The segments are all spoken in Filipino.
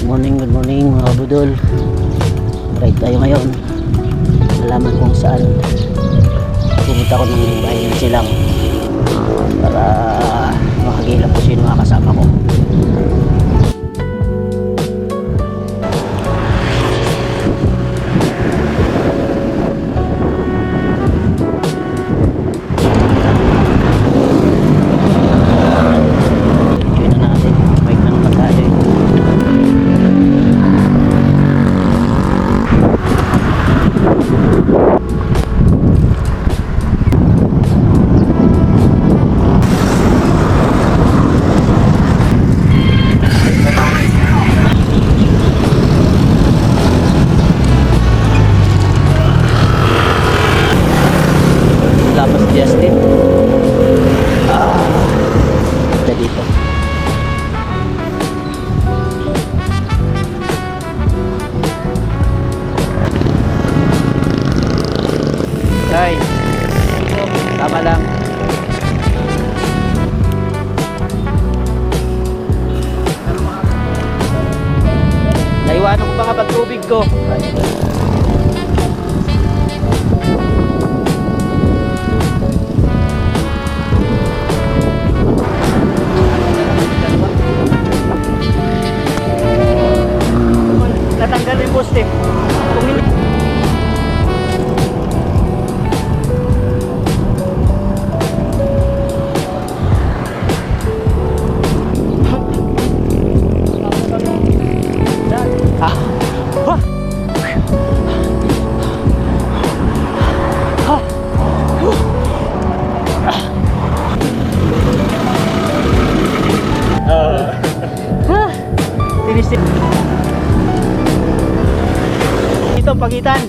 Good morning mga budol. Ride tayo ngayon. Malaman kung saan. Pumunta ko ng bahay ng silang para makagilap ko sino mga kasama ko. Justin kita dito guys, tama lang. Naiwanan ko pa nga pagtubig ko. Natanggal yung poste. Kung hindi ito pagitan.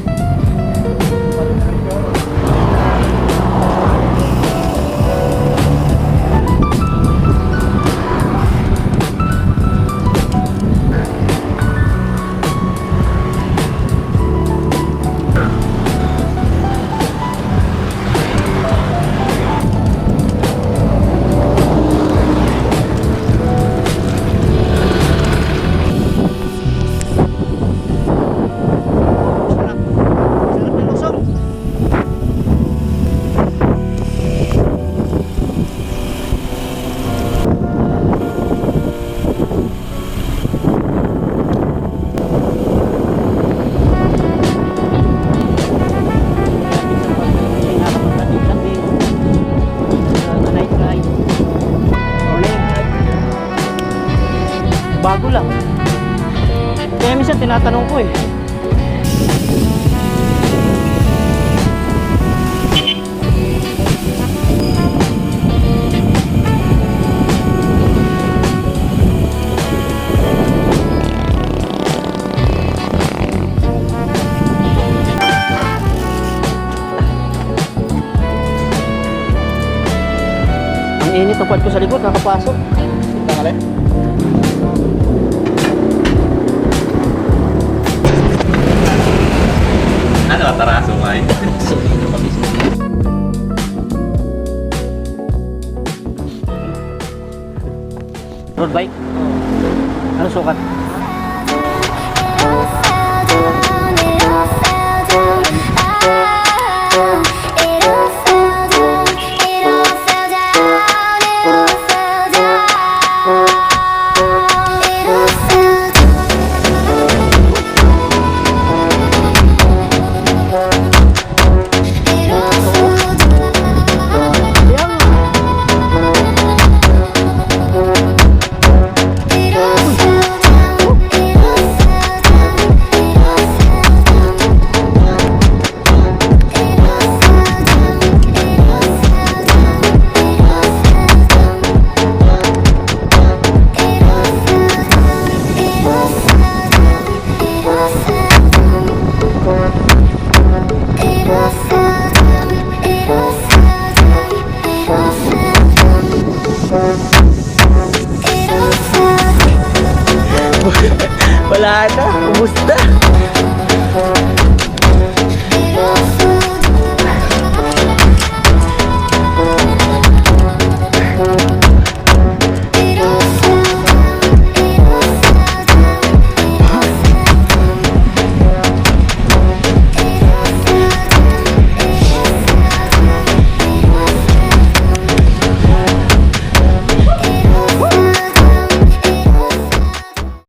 Bago lang. Kaya minsan tinatanong ko eh. Ang init ng kwad ko sa likod, nakapasok. Tanggalin. Ano, taraso nga eh. Road bike? Ano sukat? Wala na, ubos na.